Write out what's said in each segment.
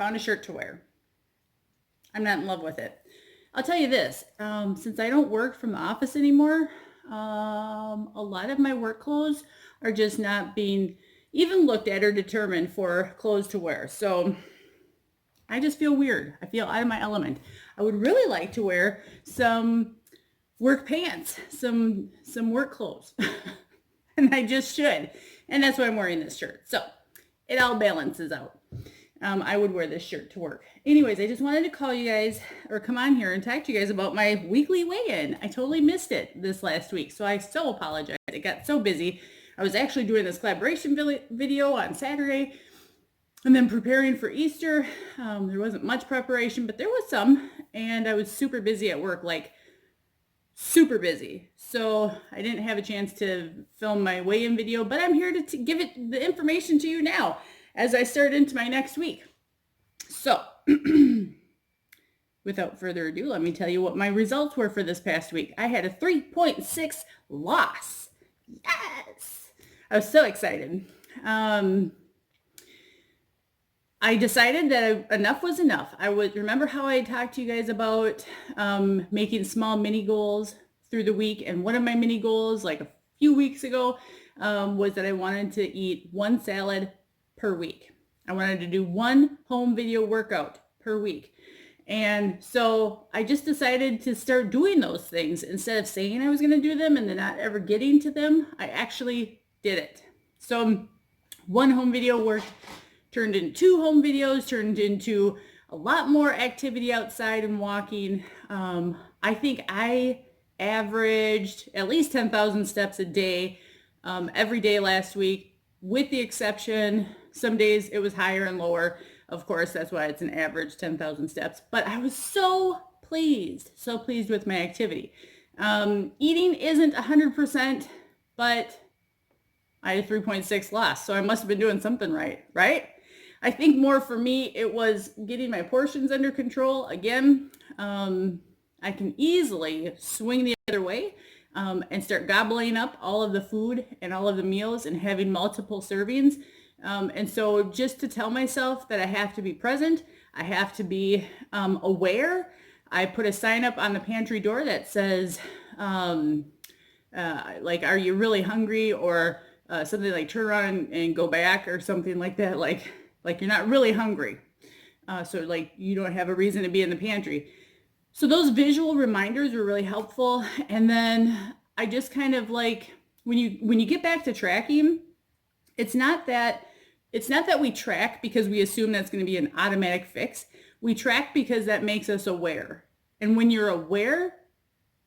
found a shirt to wear. I'm not in love with it. I'll tell you this, since I don't work from the office anymore, a lot of my work clothes are just not being even looked at or determined for clothes to wear. So I just feel weird. I feel out of my element. I would really like to wear some work pants, some work clothes. And I just should. And that's why I'm wearing this shirt. So it all balances out. I would wear this shirt to work. Anyways, I just wanted to call you guys or come on here and talk to you guys about my weekly weigh-in. I totally missed it this last week, so I so apologize. It got so busy. I was actually doing this collaboration video on Saturday and then preparing for Easter. There wasn't much preparation, but there was some, and I was super busy at work, like super busy. So I didn't have a chance to film my weigh-in video, but I'm here to give it the information to you now as I start into my next week. So without further ado, let me tell you what my results were for this past week. I had a 3.6 loss. Yes! I was so excited. I decided that enough was enough. I would remember how I talked to you guys about making small mini goals through the week. And one of my mini goals, like a few weeks ago, was that I wanted to eat one salad per week. I wanted to do one home video workout per week. And so I just decided to start doing those things. Instead of saying I was going to do them and then not ever getting to them, I actually did it. So one home video worked, turned into 2 home videos, turned into a lot more activity outside and walking. I think I averaged at least 10,000 steps a day every day last week, with the exception, some days it was higher and lower. Of course, that's why it's an average 10,000 steps. But I was so pleased with my activity. Eating isn't 100%, but I had a 3.6 loss, so I must have been doing something right? I think more for me, it was getting my portions under control. Again, I can easily swing the other way and start gobbling up all of the food and all of the meals and having multiple servings. And so just to tell myself that I have to be present, I have to be aware. I put a sign up on the pantry door that says, like, are you really hungry? Or something like turn around and go back, or something like that. Like you're not really hungry. So like you don't have a reason to be in the pantry. So those visual reminders were really helpful. And then I just kind of like, when you get back to tracking, it's not that we track because we assume that's going to be an automatic fix. We track because that makes us aware. And when you're aware,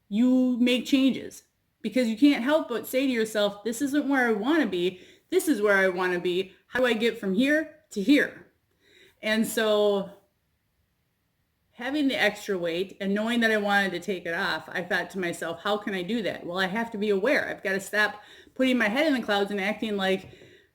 you make changes, because you can't help but say to yourself, this isn't where I want to be. This is where I want to be. How do I get from here to here? And so having the extra weight and knowing that I wanted to take it off, I thought to myself, how can I do that? Well, I have to be aware. I've got to stop putting my head in the clouds and acting like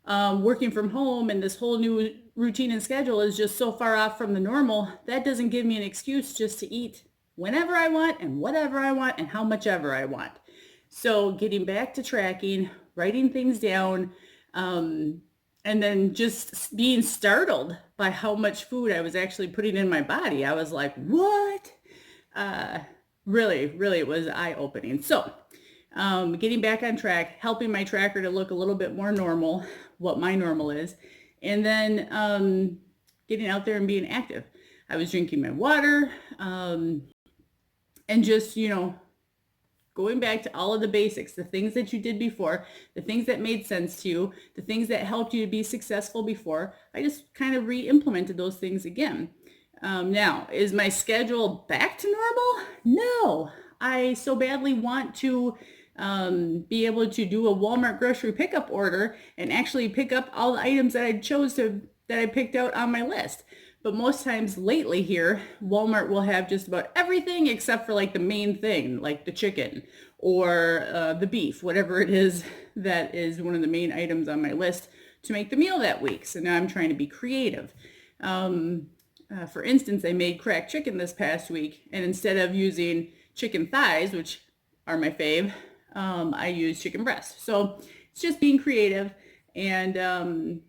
working from home and this whole new routine and schedule is just so far off from the normal. That doesn't give me an excuse just to eat whenever I want and whatever I want and how much ever I want. So getting back to tracking, writing things down, and then just being startled by how much food I was actually putting in my body. I was like, what? Really, it was eye-opening. So getting back on track, helping my tracker to look a little bit more normal, what my normal is, and then getting out there and being active. I was drinking my water, and just, going back to all of the basics, the things that you did before, the things that made sense to you, the things that helped you to be successful before. I just kind of re-implemented those things again. Now, is my schedule back to normal? No. I so badly want to be able to do a Walmart grocery pickup order and actually pick up all the items that I picked out on my list. But most times lately here, Walmart will have just about everything except for like the main thing, like the chicken or the beef, whatever it is that is one of the main items on my list to make the meal that week. So now I'm trying to be creative. For instance, I made cracked chicken this past week, and instead of using chicken thighs, which are my fave, I use chicken breast. So it's just being creative and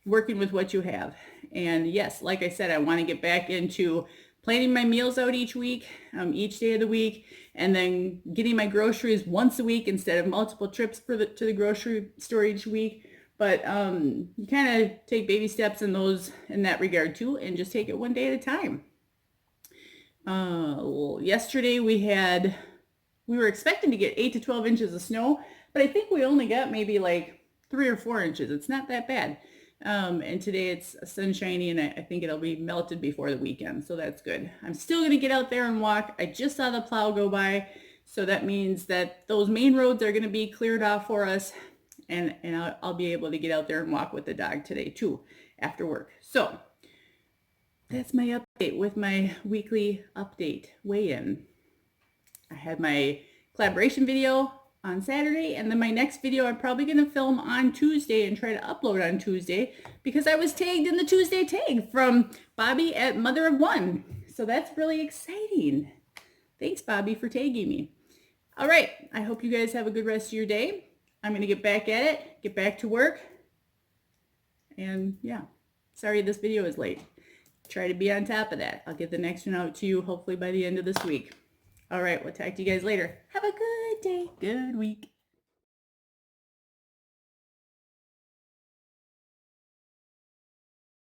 working with what you have. And yes, like I said, I want to get back into planning my meals out each week, each day of the week, and then getting my groceries once a week instead of multiple trips to the grocery store each week. But you kind of take baby steps in that regard too, and just take it one day at a time. Yesterday we were expecting to get 8 to 12 inches of snow, but I think we only got maybe like 3 or 4 inches. It's not that bad. And today it's sunshiny, and I think it'll be melted before the weekend, so that's good. I'm still going to get out there and walk. I just saw the plow go by, so that means that those main roads are going to be cleared off for us, and I'll be able to get out there and walk with the dog today too after work. So that's my update with my weekly update weigh-in. I had my collaboration video on Saturday, and then my next video I'm probably going to film on Tuesday and try to upload on Tuesday because I was tagged in the Tuesday tag from Bobby at Mother of One. So that's really exciting. Thanks, Bobby, for tagging me. All right, I hope you guys have a good rest of your day. I'm going to get back at it, get back to work. And yeah, sorry this video is late. Try to be on top of that. I'll get the next one out to you hopefully by the end of this week. All right, we'll talk to you guys later. Have a good day, good week.